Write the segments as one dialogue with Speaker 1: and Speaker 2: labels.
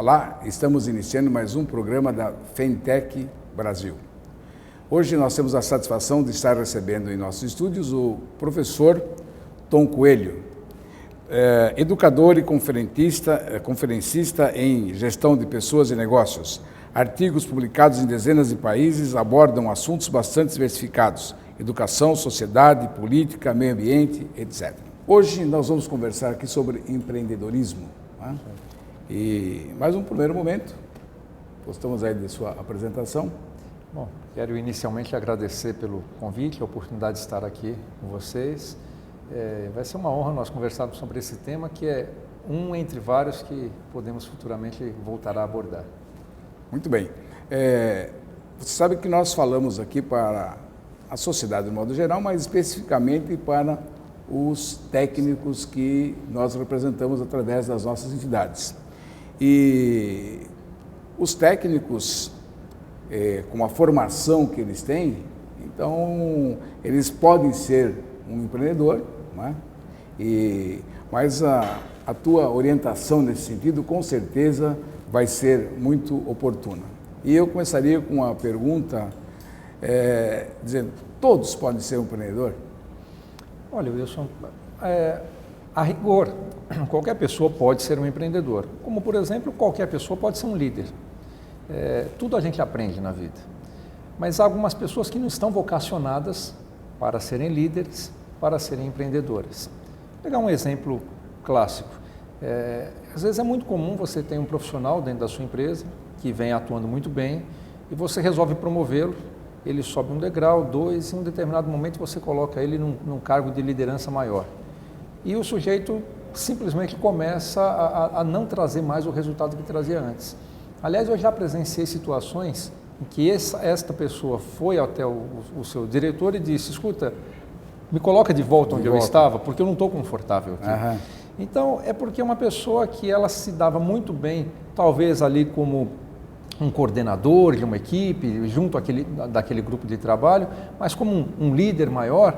Speaker 1: Olá, estamos iniciando mais um programa da Fentech Brasil. Hoje nós temos a satisfação de estar recebendo em nossos estúdios o professor Tom Coelho, educador e conferencista em gestão de pessoas e negócios. Artigos publicados em dezenas de países abordam assuntos bastante diversificados: educação, sociedade, política, meio ambiente, etc. Hoje nós vamos conversar aqui sobre empreendedorismo. Né? E mais um primeiro momento, gostamos aí de sua apresentação.
Speaker 2: Bom, quero inicialmente agradecer pelo convite, a oportunidade de estar aqui com vocês. Vai ser uma honra nós conversarmos sobre esse tema, que é um entre vários que podemos futuramente voltar a abordar.
Speaker 1: Muito bem. Você sabe que nós falamos aqui para a sociedade de modo geral, mas especificamente para os técnicos que nós representamos através das nossas entidades. E os técnicos, com a formação que eles têm, então eles podem ser um empreendedor, não é? Mas a tua orientação nesse sentido, com certeza, vai ser muito oportuna. E eu começaria com uma pergunta, dizendo: todos podem ser um empreendedor?
Speaker 2: Olha, Wilson, a rigor, qualquer pessoa pode ser um empreendedor. Como, por exemplo, qualquer pessoa pode ser um líder. Tudo a gente aprende na vida. Mas há algumas pessoas que não estão vocacionadas para serem líderes, para serem empreendedoras. Vou pegar um exemplo clássico. Às vezes é muito comum você ter um profissional dentro da sua empresa que vem atuando muito bem e você resolve promovê-lo, ele sobe um degrau, dois, e em um determinado momento você coloca ele num cargo de liderança maior. E o sujeito simplesmente começa a não trazer mais o resultado que trazia antes. Aliás, eu já presenciei situações em que esta pessoa foi até o seu diretor e disse: escuta, me coloca de volta onde eu estava, porque eu não estou confortável aqui. Uhum. Então, é porque é uma pessoa que ela se dava muito bem, talvez ali como um coordenador de uma equipe, junto daquele grupo de trabalho, mas como um líder maior,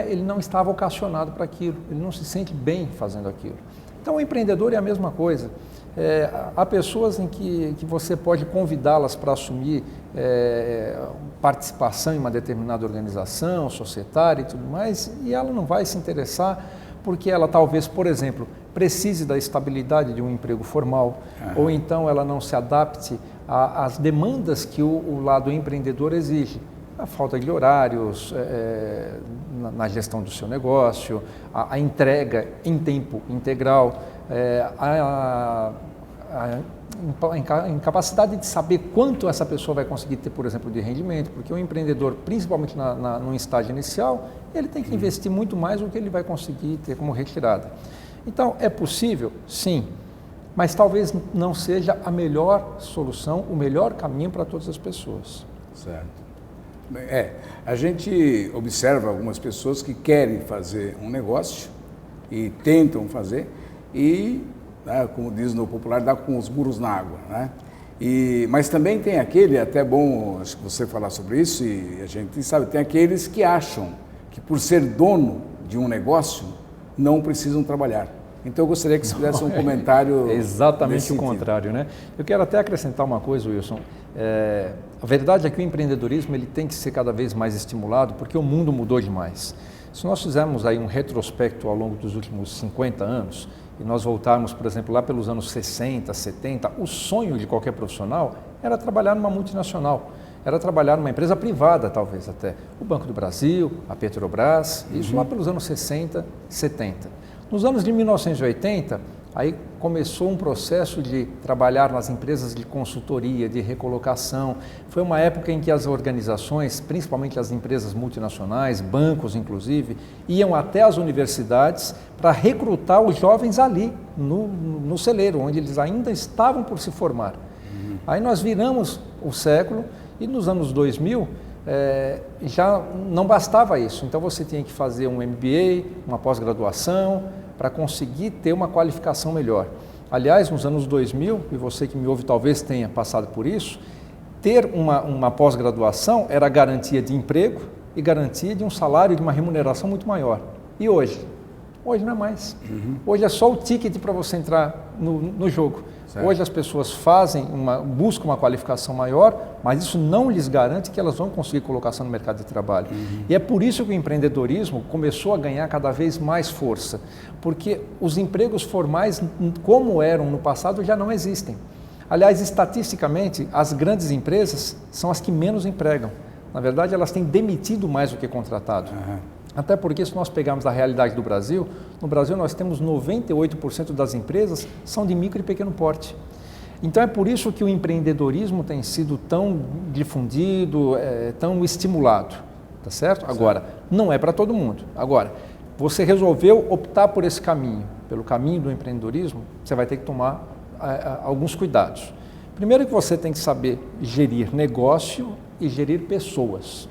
Speaker 2: ele não está vocacionado para aquilo, ele não se sente bem fazendo aquilo. Então, o empreendedor é a mesma coisa. Há pessoas em que você pode convidá-las para assumir participação em uma determinada organização, societária e tudo mais, e ela não vai se interessar porque ela talvez, por exemplo, precise da estabilidade de um emprego formal, ou então ela não se adapte às demandas que o lado empreendedor exige. A falta de horários na gestão do seu negócio, a entrega em tempo integral, a incapacidade de saber quanto essa pessoa vai conseguir ter, por exemplo, de rendimento, porque o empreendedor, principalmente no estágio inicial, ele tem que investir muito mais do que ele vai conseguir ter como retirada. Então, é possível? Sim, mas talvez não seja a melhor solução, o melhor caminho para todas as pessoas.
Speaker 1: Certo. A gente observa algumas pessoas que querem fazer um negócio e tentam fazer e, como diz no popular, dá com os burros na água, né? Mas também tem aquele, até bom acho que você falar sobre isso, e a gente sabe, tem aqueles que acham que por ser dono de um negócio não precisam trabalhar. Então eu gostaria que você fizesse um comentário.
Speaker 2: É exatamente o contrário, né? Eu quero até acrescentar uma coisa, Wilson. A verdade é que o empreendedorismo ele tem que ser cada vez mais estimulado porque o mundo mudou demais. Se nós fizermos aí um retrospecto ao longo dos últimos 50 anos e nós voltarmos, por exemplo, lá pelos anos 60, 70, o sonho de qualquer profissional era trabalhar numa multinacional, era trabalhar numa empresa privada, talvez até. O Banco do Brasil, a Petrobras, isso lá pelos anos 60, 70. Nos anos de 1980, aí começou um processo de trabalhar nas empresas de consultoria, de recolocação. Foi uma época em que as organizações, principalmente as empresas multinacionais, bancos inclusive, iam até as universidades para recrutar os jovens ali, no celeiro, onde eles ainda estavam por se formar. Aí nós viramos o século e nos anos 2000, já não bastava isso. Então você tinha que fazer um MBA, uma pós-graduação, para conseguir ter uma qualificação melhor. Aliás, nos anos 2000, e você que me ouve talvez tenha passado por isso, ter uma pós-graduação era garantia de emprego e garantia de um salário, de uma remuneração muito maior. E hoje? Hoje não é mais. Hoje é só o ticket para você entrar no jogo.
Speaker 1: Certo.
Speaker 2: Hoje as pessoas buscam uma qualificação maior, mas isso não lhes garante que elas vão conseguir colocação no mercado de trabalho. E é por isso que o empreendedorismo começou a ganhar cada vez mais força, porque os empregos formais, como eram no passado, já não existem. Aliás, estatisticamente, as grandes empresas são as que menos empregam. Na verdade, elas têm demitido mais do que contratado. Até porque, se nós pegarmos a realidade do Brasil, no Brasil nós temos 98% das empresas são de micro e pequeno porte. Então é por isso que o empreendedorismo tem sido tão difundido, tão estimulado, tá certo? Agora, não é para todo mundo. Agora, você resolveu optar por esse caminho, pelo caminho do empreendedorismo, você vai ter que tomar alguns cuidados. Primeiro que você tem que saber gerir negócio e gerir pessoas.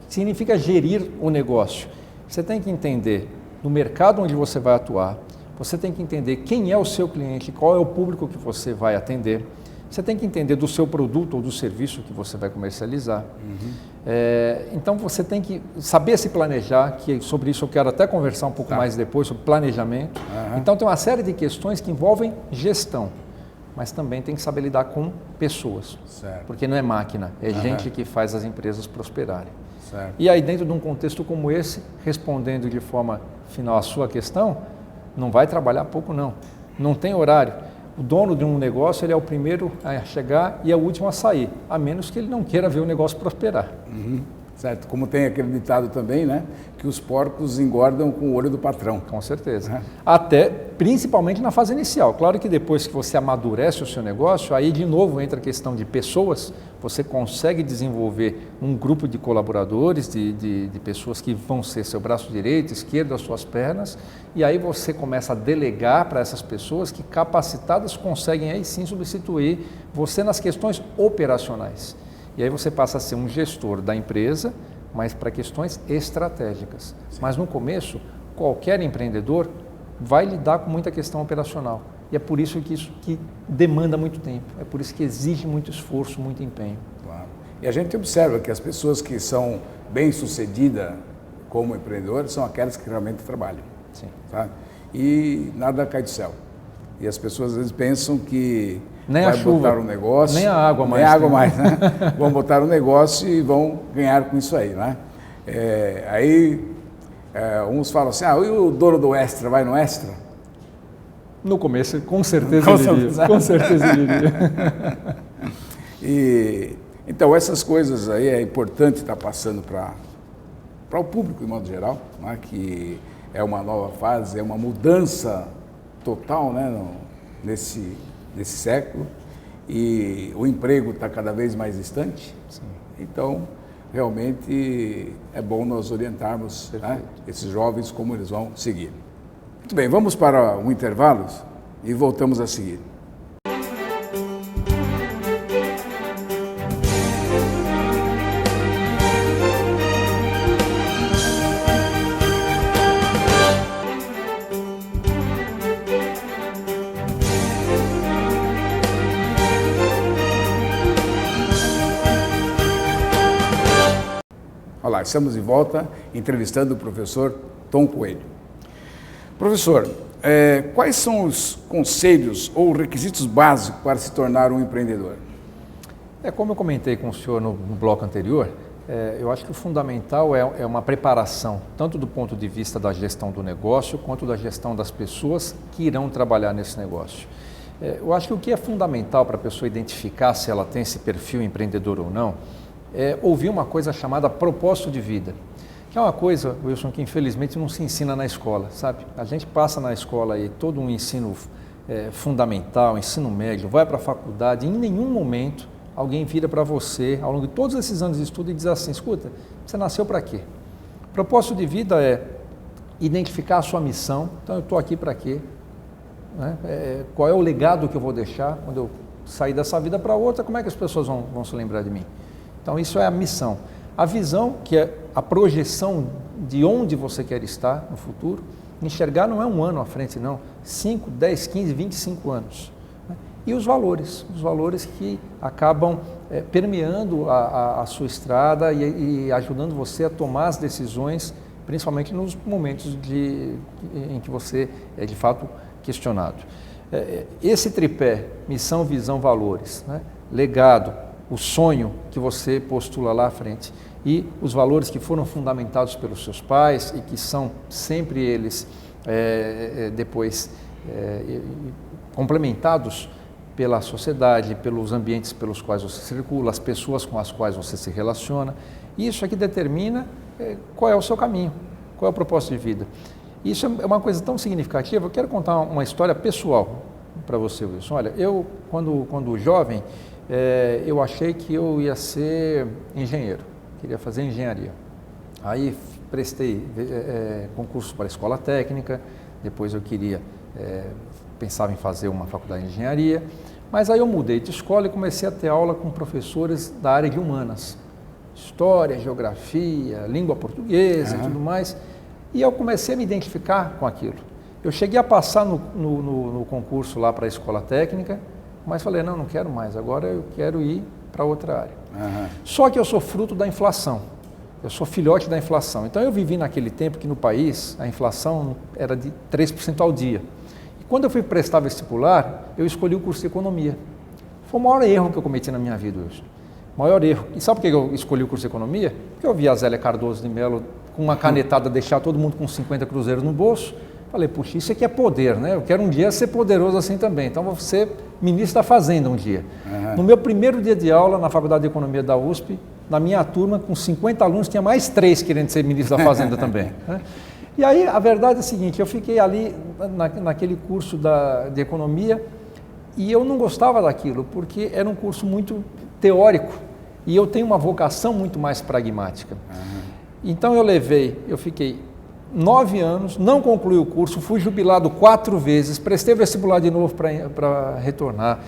Speaker 2: Significa gerir o negócio. Você tem que entender no mercado onde você vai atuar, você tem que entender quem é o seu cliente, qual é o público que você vai atender, você tem que entender do seu produto ou do serviço que você vai comercializar. Então você tem que saber se planejar, que sobre isso eu quero até conversar um pouco mais depois, sobre planejamento. Então tem uma série de questões que envolvem gestão, mas também tem que saber lidar com pessoas, porque não é máquina, é gente que faz as empresas prosperarem.
Speaker 1: Certo.
Speaker 2: E aí, dentro de um contexto como esse, respondendo de forma final a sua questão, não vai trabalhar pouco não, não tem horário. O dono de um negócio, ele é o primeiro a chegar e é o último a sair, a menos que ele não queira ver o negócio prosperar.
Speaker 1: Certo, como tem aquele ditado também, né, que os porcos engordam com o olho do patrão.
Speaker 2: Com certeza. Até, principalmente na fase inicial. Claro que depois que você amadurece o seu negócio, aí de novo entra a questão de pessoas, você consegue desenvolver um grupo de colaboradores, de pessoas que vão ser seu braço direito, esquerdo, as suas pernas, e aí você começa a delegar para essas pessoas que capacitadas conseguem aí sim substituir você nas questões operacionais. E aí você passa a ser um gestor da empresa, mas para questões estratégicas. Mas no começo, qualquer empreendedor vai lidar com muita questão operacional. E é por isso que demanda muito tempo, é por isso que exige muito esforço, muito empenho.
Speaker 1: Claro. E a gente observa que as pessoas que são bem-sucedidas como empreendedores são aquelas que realmente trabalham.
Speaker 2: Sim.
Speaker 1: Sabe? E nada cai do céu. E as pessoas às vezes pensam que
Speaker 2: nem
Speaker 1: vai
Speaker 2: a chuva,
Speaker 1: botar um negócio,
Speaker 2: nem a água mais.
Speaker 1: Nem a água mais, né? Vão botar um negócio e vão ganhar com isso aí, né? Uns falam assim, e o dono do Extra vai no Extra?
Speaker 2: No começo, com certeza ele iria. Com certeza ele iria.
Speaker 1: Então, essas coisas aí é importante estar passando para o público, de modo geral, né? Que é uma nova fase, é uma mudança total, né? Nesse século, e o emprego está cada vez mais distante.
Speaker 2: Sim.
Speaker 1: Então, realmente é bom nós orientarmos, né, esses jovens como eles vão seguir. Muito bem, vamos para um intervalo e voltamos a seguir. Olá, estamos de volta entrevistando o professor Tom Coelho. Professor, quais são os conselhos ou requisitos básicos para se tornar um empreendedor?
Speaker 2: Como eu comentei com o senhor no bloco anterior, eu acho que o fundamental é uma preparação, tanto do ponto de vista da gestão do negócio, quanto da gestão das pessoas que irão trabalhar nesse negócio. Eu acho que o que é fundamental para a pessoa identificar se ela tem esse perfil empreendedor ou não, é ouvir uma coisa chamada propósito de vida, que é uma coisa, Wilson, que infelizmente não se ensina na escola, sabe? A gente passa na escola aí todo um ensino fundamental, ensino médio, vai para a faculdade, e em nenhum momento alguém vira para você, ao longo de todos esses anos de estudo, e diz assim, escuta, você nasceu para quê? Propósito de vida é identificar a sua missão, então eu estou aqui para quê? Né? Qual é o legado que eu vou deixar quando eu sair dessa vida para outra, como é que as pessoas vão se lembrar de mim? Então, isso é a missão. A visão, que é a projeção de onde você quer estar no futuro, enxergar não é um ano à frente, não. 5, 10, 15, 25 anos. E os valores que acabam permeando a sua estrada e ajudando você a tomar as decisões, principalmente nos momentos em que você é, de fato, questionado. Esse tripé, missão, visão, valores, né? Legado, o sonho que você postula lá à frente e os valores que foram fundamentados pelos seus pais e que são sempre eles depois complementados pela sociedade, pelos ambientes pelos quais você circula, as pessoas com as quais você se relaciona. Isso é que determina qual é o seu caminho, qual é o propósito de vida. Isso é uma coisa tão significativa. Eu quero contar uma história pessoal para você, Wilson. Olha, eu, quando jovem, eu achei que eu ia ser engenheiro, queria fazer engenharia. Aí prestei concurso para a escola técnica, depois eu pensava em fazer uma faculdade de engenharia, mas aí eu mudei de escola e comecei a ter aula com professores da área de humanas, história, geografia, língua portuguesa e tudo mais, e eu comecei a me identificar com aquilo. Eu cheguei a passar no concurso lá para a escola técnica, mas falei, não quero mais, agora eu quero ir para outra área. Só que eu sou fruto da inflação, eu sou filhote da inflação. Então eu vivi naquele tempo que no país a inflação era de 3% ao dia. E quando eu fui prestar vestibular, eu escolhi o curso de economia. Foi o maior erro que eu cometi na minha vida hoje. Maior erro. E sabe por que eu escolhi o curso de economia? Porque eu vi a Zélia Cardoso de Mello com uma canetada deixar todo mundo com 50 cruzeiros no bolso. Falei, puxa, isso aqui é poder, né? Eu quero um dia ser poderoso assim também. Então vou ser ministro da Fazenda um dia. No meu primeiro dia de aula na Faculdade de Economia da USP, na minha turma, com 50 alunos, tinha mais 3 querendo ser ministro da Fazenda também. Né? E aí a verdade é a seguinte, eu fiquei ali naquele curso de Economia e eu não gostava daquilo, porque era um curso muito teórico e eu tenho uma vocação muito mais pragmática. Então eu fiquei 9 anos, não concluí o curso, fui jubilado 4 vezes, prestei vestibular de novo para retornar,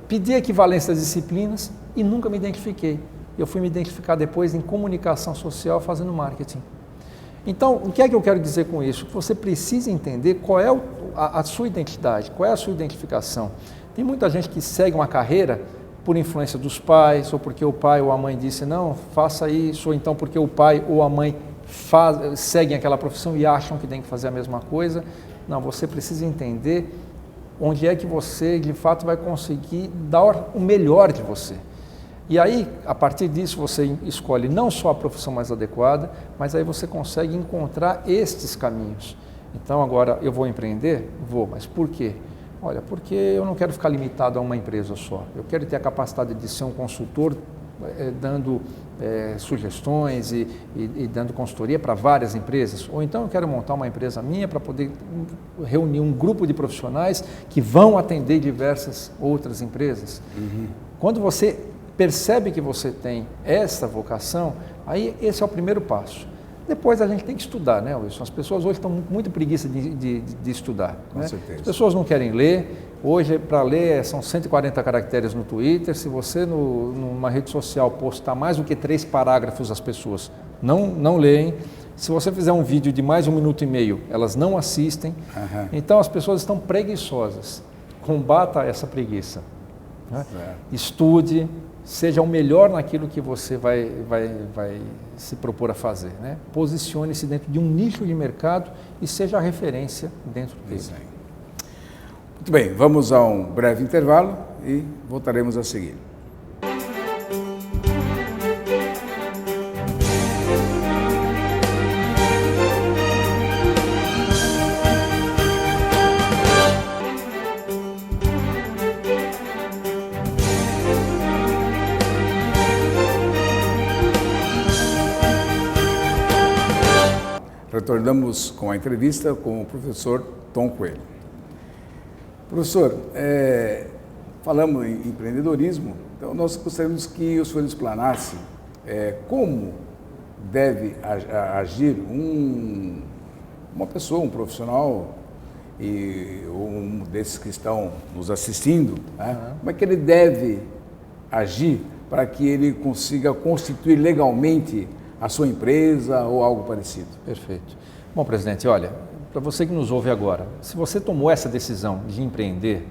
Speaker 2: pedi equivalência das disciplinas e nunca me identifiquei. Eu fui me identificar depois em comunicação social fazendo marketing. Então, o que é que eu quero dizer com isso? Que você precisa entender qual é a sua identidade, qual é a sua identificação. Tem muita gente que segue uma carreira por influência dos pais, ou porque o pai ou a mãe disse, não, faça isso, ou então porque o pai ou a mãe seguem aquela profissão e acham que tem que fazer a mesma coisa. Não, você precisa entender onde é que você, de fato, vai conseguir dar o melhor de você. E aí, a partir disso, você escolhe não só a profissão mais adequada, mas aí você consegue encontrar estes caminhos. Então, agora, eu vou empreender? Vou, mas por quê? Olha, porque eu não quero ficar limitado a uma empresa só. Eu quero ter a capacidade de ser um consultor, dando sugestões e dando consultoria para várias empresas. Ou então eu quero montar uma empresa minha para poder reunir um grupo de profissionais que vão atender diversas outras empresas. Quando você percebe que você tem essa vocação, aí esse é o primeiro passo. Depois a gente tem que estudar, né, Wilson? As pessoas hoje estão com muita preguiça de estudar.
Speaker 1: Com
Speaker 2: né?
Speaker 1: certeza.
Speaker 2: As pessoas não querem ler. Hoje, para ler, são 140 caracteres no Twitter. Se você, numa rede social, postar mais do que 3 parágrafos, as pessoas não leem. Se você fizer um vídeo de mais de 1 minuto e meio, elas não assistem. Então, as pessoas estão preguiçosas. Combata essa preguiça. Né? Estude, seja o melhor naquilo que você vai se propor a fazer. Né? Posicione-se dentro de um nicho de mercado e seja a referência dentro dele.
Speaker 1: Muito bem, vamos a um breve intervalo e voltaremos a seguir. Retornamos com a entrevista com o professor Tom Coelho. Professor, falamos em empreendedorismo, então nós gostaríamos que o senhor explanasse como deve agir uma pessoa, um profissional, ou um desses que estão nos assistindo, né? Como é que ele deve agir para que ele consiga constituir legalmente a sua empresa ou algo parecido?
Speaker 2: Perfeito. Bom, presidente, olha, para você que nos ouve agora, se você tomou essa decisão de empreender,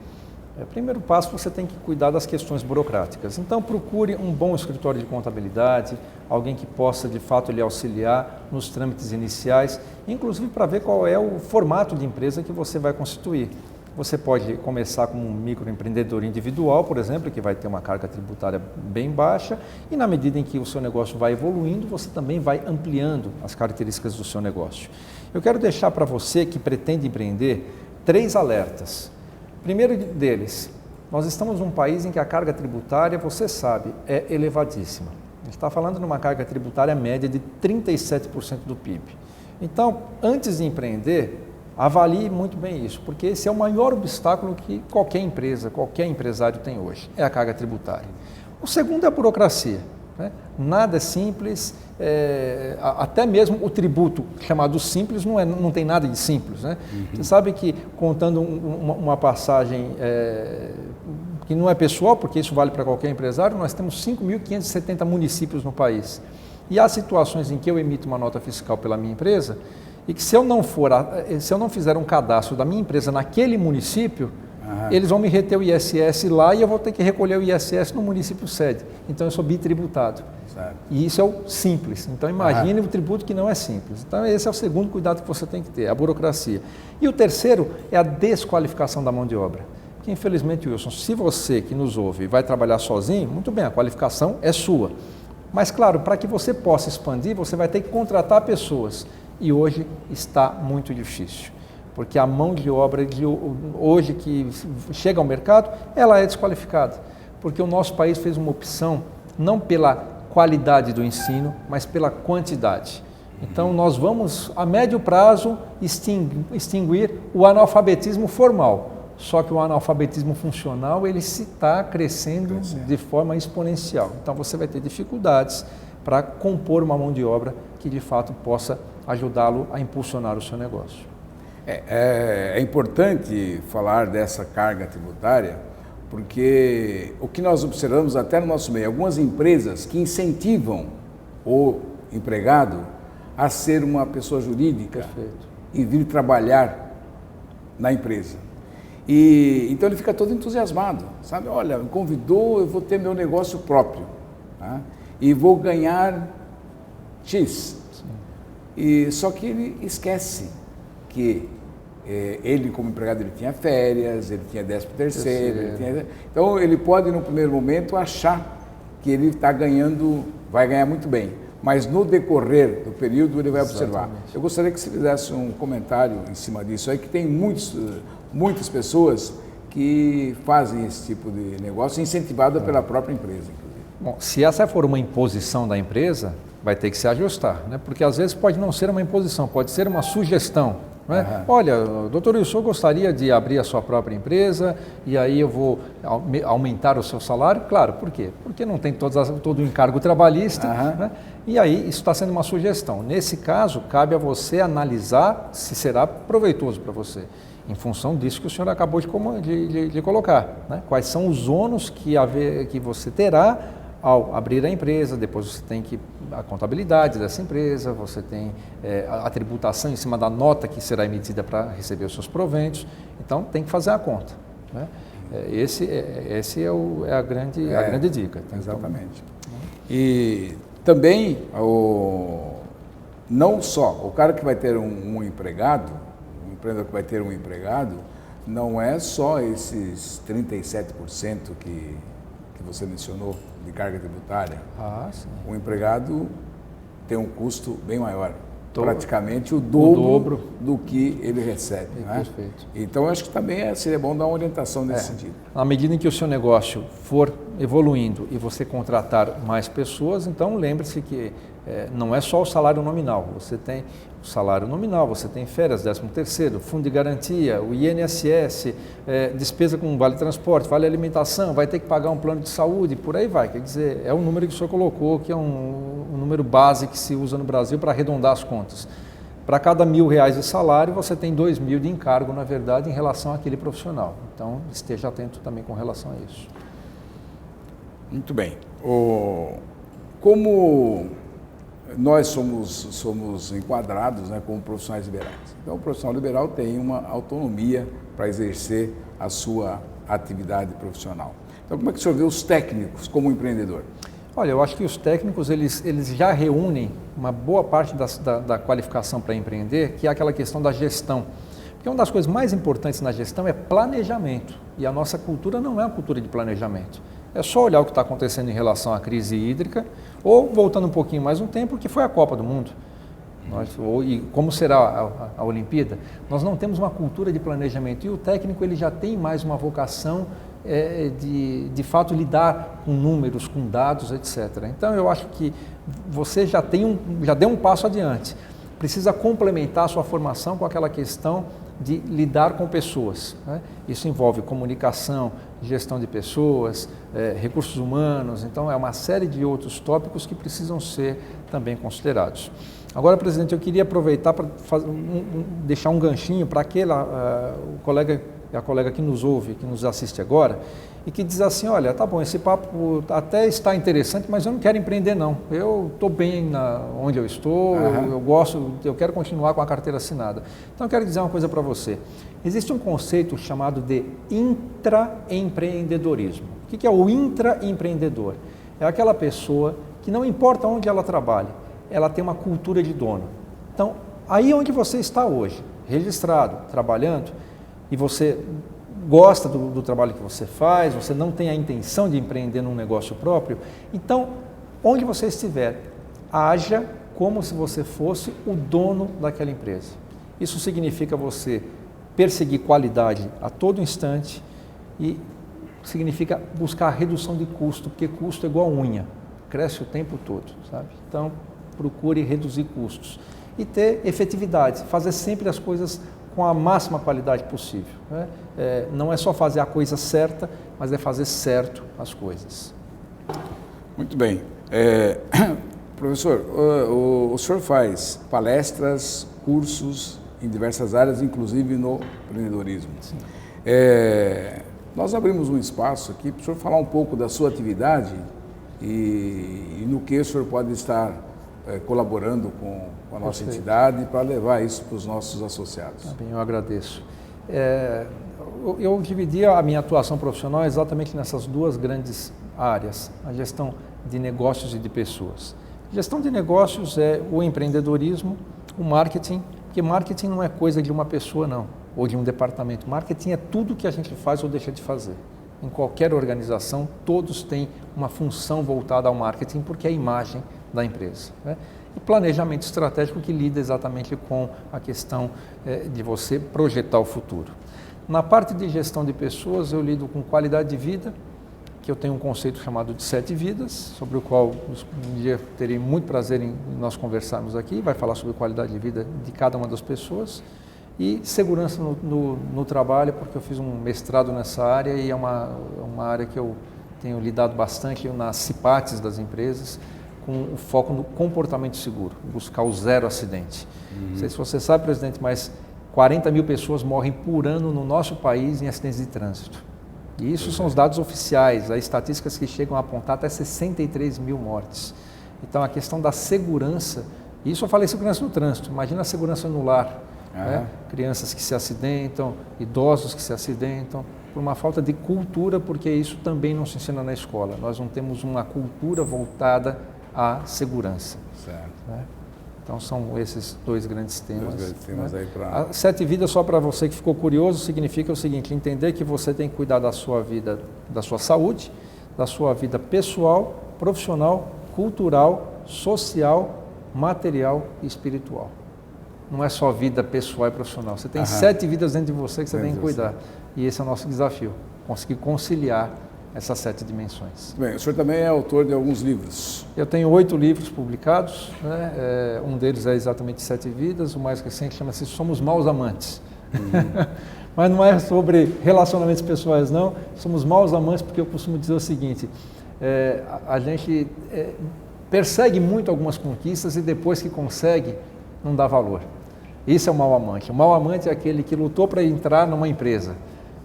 Speaker 2: primeiro passo, você tem que cuidar das questões burocráticas. Então, procure um bom escritório de contabilidade, alguém que possa, de fato, lhe auxiliar nos trâmites iniciais, inclusive para ver qual é o formato de empresa que você vai constituir. Você pode começar como um microempreendedor individual, por exemplo, que vai ter uma carga tributária bem baixa, e na medida em que o seu negócio vai evoluindo, você também vai ampliando as características do seu negócio. Eu quero deixar para você que pretende empreender 3 alertas. Primeiro deles, nós estamos num país em que a carga tributária, você sabe, é elevadíssima. A gente está falando de uma carga tributária média de 37% do PIB. Então, antes de empreender, avalie muito bem isso, porque esse é o maior obstáculo que qualquer empresa, qualquer empresário tem hoje, é a carga tributária. O segundo é a burocracia. Né? Nada é simples, até mesmo o tributo chamado simples não tem nada de simples. Né? Você sabe que, contando uma passagem que não é pessoal, porque isso vale para qualquer empresário, nós temos 5.570 municípios no país. E há situações em que eu emito uma nota fiscal pela minha empresa e que se eu não fizer um cadastro da minha empresa naquele município, eles vão me reter o ISS lá e eu vou ter que recolher o ISS no município sede. Então eu sou bitributado. Certo. E isso é o simples. Então imagine o tributo que não é simples. Então esse é o segundo cuidado que você tem que ter, a burocracia. E o terceiro é a desqualificação da mão de obra. Que infelizmente, Wilson, se você que nos ouve vai trabalhar sozinho, muito bem, a qualificação é sua. Mas claro, para que você possa expandir, você vai ter que contratar pessoas. E hoje está muito difícil, porque a mão de obra de hoje que chega ao mercado, ela é desqualificada, porque o nosso país fez uma opção não pela qualidade do ensino, mas pela quantidade. Então nós vamos, a médio prazo, extinguir o analfabetismo formal, só que o analfabetismo funcional ele se está crescendo de forma exponencial. Então você vai ter dificuldades para compor uma mão de obra que de fato possa ajudá-lo a impulsionar o seu negócio.
Speaker 1: É importante falar dessa carga tributária, porque o que nós observamos até no nosso meio, algumas empresas que incentivam o empregado a ser uma pessoa jurídica. Perfeito. E vir trabalhar na empresa. E então ele fica todo entusiasmado, sabe? Olha, me convidou, eu vou ter meu negócio próprio, tá? E vou ganhar X. Só que ele esquece que ele, como empregado, ele tinha férias, ele tinha 13º, então ele pode no primeiro momento achar que ele está ganhando, vai ganhar muito bem, mas no decorrer do período ele vai observar. Eu gostaria que você fizesse um comentário em cima disso aí, que tem muitas pessoas que fazem esse tipo de negócio incentivada pela própria empresa, inclusive.
Speaker 2: Bom, se essa for uma imposição da empresa, vai ter que se ajustar, né? Porque às vezes pode não ser uma imposição, pode ser uma sugestão. Né? Olha, doutor Wilson, eu gostaria de abrir a sua própria empresa e aí eu vou aumentar o seu salário. Claro, por quê? Porque não tem todo o encargo trabalhista, né? E aí isso está sendo uma sugestão. Nesse caso, cabe a você analisar se será proveitoso para você, em função disso que o senhor acabou de colocar. Né? Quais são os ônus que você terá ao abrir a empresa, depois você tem a contabilidade dessa empresa, você tem a tributação em cima da nota que será emitida para receber os seus proventos, então tem que fazer a conta. Né? Esse é a grande dica. Tá?
Speaker 1: Exatamente. E também, não só o cara que vai ter um empregado, o empreendedor que vai ter um empregado, não é só esses 37% que você mencionou de carga tributária. Sim. O empregado tem um custo bem maior, praticamente o dobro do que ele recebe. Né?
Speaker 2: Perfeito.
Speaker 1: Então, eu acho que também seria bom dar uma orientação nesse sentido.
Speaker 2: À medida em que o seu negócio for evoluindo e você contratar mais pessoas, então lembre-se que não é só o salário nominal, você tem o salário nominal, você tem férias, 13º, fundo de garantia, o INSS, despesa com vale transporte, vale alimentação, vai ter que pagar um plano de saúde, por aí vai. Quer dizer, é o número que o senhor colocou, que é um número base que se usa no Brasil para arredondar as contas. Para cada R$1.000 de salário, você tem 2.000 de encargo, na verdade, em relação àquele profissional. Então, esteja atento também com relação a isso.
Speaker 1: Muito bem. Como nós somos enquadrados, né, como profissionais liberais. Então, o profissional liberal tem uma autonomia para exercer a sua atividade profissional. Então, como é que o senhor vê os técnicos como empreendedor?
Speaker 2: Olha, eu acho que os técnicos, eles já reúnem uma boa parte da qualificação para empreender, que é aquela questão da gestão. Porque uma das coisas mais importantes na gestão é planejamento. E a nossa cultura não é uma cultura de planejamento. É só olhar o que está acontecendo em relação à crise hídrica, ou voltando um pouquinho mais um tempo, que foi a Copa do Mundo. E como será a Olimpíada? Nós não temos uma cultura de planejamento. E o técnico ele já tem mais uma vocação de fato lidar com números, com dados, etc. Então eu acho que você já deu um passo adiante. Precisa complementar a sua formação com aquela questão de lidar com pessoas, né? Isso envolve comunicação, gestão de pessoas, recursos humanos, então é uma série de outros tópicos que precisam ser também considerados. Agora, presidente, eu queria aproveitar para deixar um ganchinho para a colega que nos ouve, que nos assiste agora, e que diz assim, olha, tá bom, esse papo até está interessante, mas eu não quero empreender não, eu estou bem onde eu estou, eu quero continuar com a carteira assinada. Então eu quero dizer uma coisa para você, existe um conceito chamado de intraempreendedorismo. O que é o intraempreendedor? É aquela pessoa que não importa onde ela trabalhe, ela tem uma cultura de dono. Então, aí onde você está hoje, registrado, trabalhando, e você gosta do trabalho que você faz, você não tem a intenção de empreender num negócio próprio, então, onde você estiver, haja como se você fosse o dono daquela empresa. Isso significa você perseguir qualidade a todo instante e significa buscar a redução de custo, porque custo é igual a unha, cresce o tempo todo, sabe? Então, procure reduzir custos e ter efetividade, fazer sempre as coisas com a máxima qualidade possível, né? Não é só fazer a coisa certa, mas é fazer certo as coisas.
Speaker 1: Muito bem. Professor, o senhor faz palestras, cursos em diversas áreas, inclusive no empreendedorismo. Sim. Nós abrimos um espaço aqui para o senhor falar um pouco da sua atividade e no que o senhor pode estar colaborando com a nossa entidade para levar isso para os nossos associados.
Speaker 2: Tá bem, eu agradeço. Eu dividi a minha atuação profissional exatamente nessas duas grandes áreas, a gestão de negócios e de pessoas. Gestão de negócios é o empreendedorismo, o marketing, porque marketing não é coisa de uma pessoa não, ou de um departamento. Marketing é tudo que a gente faz ou deixa de fazer. Em qualquer organização, todos têm uma função voltada ao marketing, porque é a imagem da empresa, né? E planejamento estratégico que lida exatamente com a questão de você projetar o futuro. Na parte de gestão de pessoas, eu lido com qualidade de vida, que eu tenho um conceito chamado de 7 vidas, sobre o qual um dia terei muito prazer em nós conversarmos aqui, vai falar sobre qualidade de vida de cada uma das pessoas, e segurança no trabalho, porque eu fiz um mestrado nessa área e é uma área que eu tenho lidado bastante nas CIPATs das empresas, com o foco no comportamento seguro, buscar o zero acidente. Não sei se você sabe, presidente, mas 40 mil pessoas morrem por ano no nosso país em acidentes de trânsito. E isso são os dados oficiais, as estatísticas que chegam a apontar até 63 mil mortes. Então a questão da segurança, isso eu falei segurança no trânsito, imagina a segurança no lar, né? Crianças que se acidentam, idosos que se acidentam, por uma falta de cultura, porque isso também não se ensina na escola. Nós não temos uma cultura voltada à segurança.
Speaker 1: Certo.
Speaker 2: Né? Então são esses dois grandes temas.
Speaker 1: Né? Aí pra...
Speaker 2: A 7 vidas, só para você que ficou curioso, significa o seguinte: entender que você tem que cuidar da sua vida, da sua saúde, da sua vida pessoal, profissional, cultural, social, material e espiritual. Não é só vida pessoal e profissional. Você tem 7 vidas dentro de você que você tem que cuidar. E esse é o nosso desafio, conseguir conciliar essas 7 dimensões.
Speaker 1: Bem, o senhor também é autor de alguns livros.
Speaker 2: Eu tenho 8 livros publicados, né? Um deles é exatamente 7 vidas, o mais recente chama-se Somos Maus Amantes. Mas não é sobre relacionamentos pessoais não, somos maus amantes porque eu costumo dizer o seguinte, a gente persegue muito algumas conquistas e depois que consegue, não dá valor. Isso é o mau amante. O mau amante é aquele que lutou para entrar numa empresa.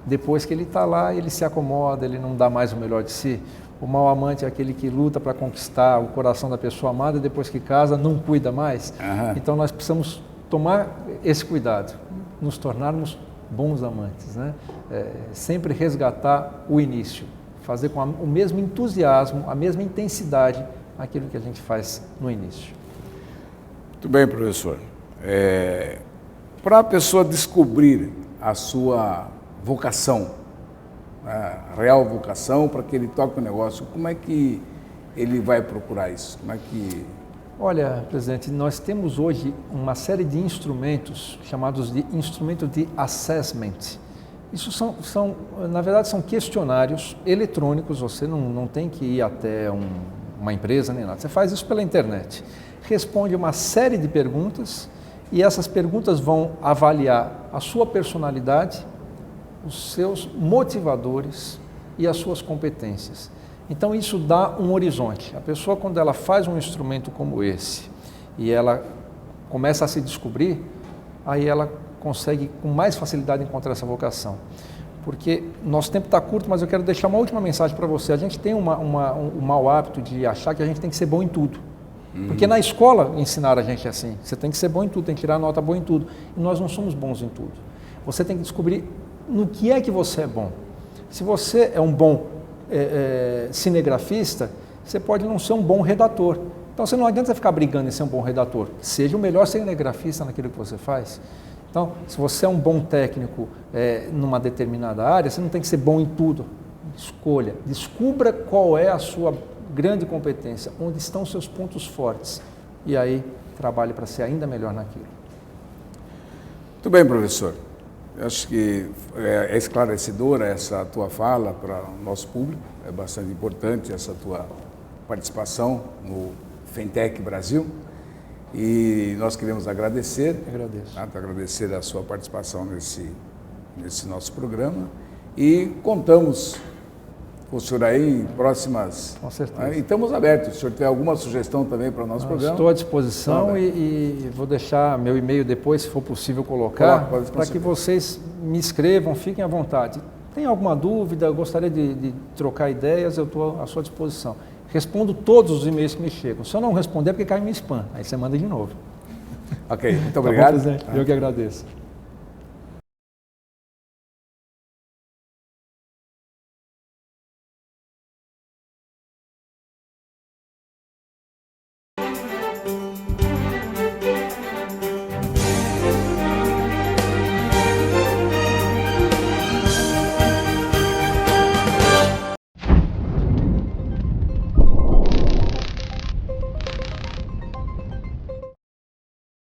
Speaker 2: Depois que ele está lá, ele se acomoda, ele não dá mais o melhor de si. O mau amante é aquele que luta para conquistar o coração da pessoa amada e depois que casa, não cuida mais. Então nós precisamos tomar esse cuidado, nos tornarmos bons amantes, né? Sempre resgatar o início, fazer com o mesmo entusiasmo, a mesma intensidade, aquilo que a gente faz no início.
Speaker 1: Muito bem, professor. Para a pessoa descobrir a sua vocação, a real vocação, para que ele toque o negócio, como é que ele vai procurar isso? Como é que...
Speaker 2: Olha, presidente, nós temos hoje uma série de instrumentos chamados de instrumento de assessment. Isso na verdade, são questionários eletrônicos, você não tem que ir até uma empresa nem nada, você faz isso pela internet. Responde uma série de perguntas e essas perguntas vão avaliar a sua personalidade, os seus motivadores e as suas competências. Então isso dá um horizonte. A pessoa, quando ela faz um instrumento como esse e ela começa a se descobrir, aí ela consegue com mais facilidade encontrar essa vocação. Porque nosso tempo está curto, mas eu quero deixar uma última mensagem para você. A gente tem um mau hábito de achar que a gente tem que ser bom em tudo. Porque na escola ensinaram a gente assim, você tem que ser bom em tudo, tem que tirar nota boa em tudo. E nós não somos bons em tudo. Você tem que descobrir no que é que você é bom. Se você é um bom cinegrafista, você pode não ser um bom redator. Então, você não adianta ficar brigando em ser um bom redator. Seja o melhor cinegrafista naquilo que você faz. Então, se você é um bom técnico numa determinada área, você não tem que ser bom em tudo. Escolha, descubra qual é a sua grande competência, onde estão os seus pontos fortes. E aí, trabalhe para ser ainda melhor naquilo.
Speaker 1: Muito bem, professor. Eu acho que é esclarecedora essa tua fala para o nosso público, é bastante importante essa tua participação no Fentech Brasil e nós queremos agradecer.
Speaker 2: Agradeço.
Speaker 1: Tá? Agradecer a sua participação nesse nosso programa e contamos com o senhor aí em próximas...
Speaker 2: Com certeza.
Speaker 1: E estamos abertos. Se o senhor tiver alguma sugestão também para o nosso programa...
Speaker 2: Estou à disposição e vou deixar meu e-mail depois, se for possível colocar, para que vocês me escrevam, fiquem à vontade. Tem alguma dúvida, gostaria de trocar ideias, eu estou à sua disposição. Respondo todos os e-mails que me chegam. Se eu não responder, é porque cai em spam. Aí você manda de novo.
Speaker 1: Ok, muito obrigado.
Speaker 2: Tá bom, presidente? Eu que agradeço.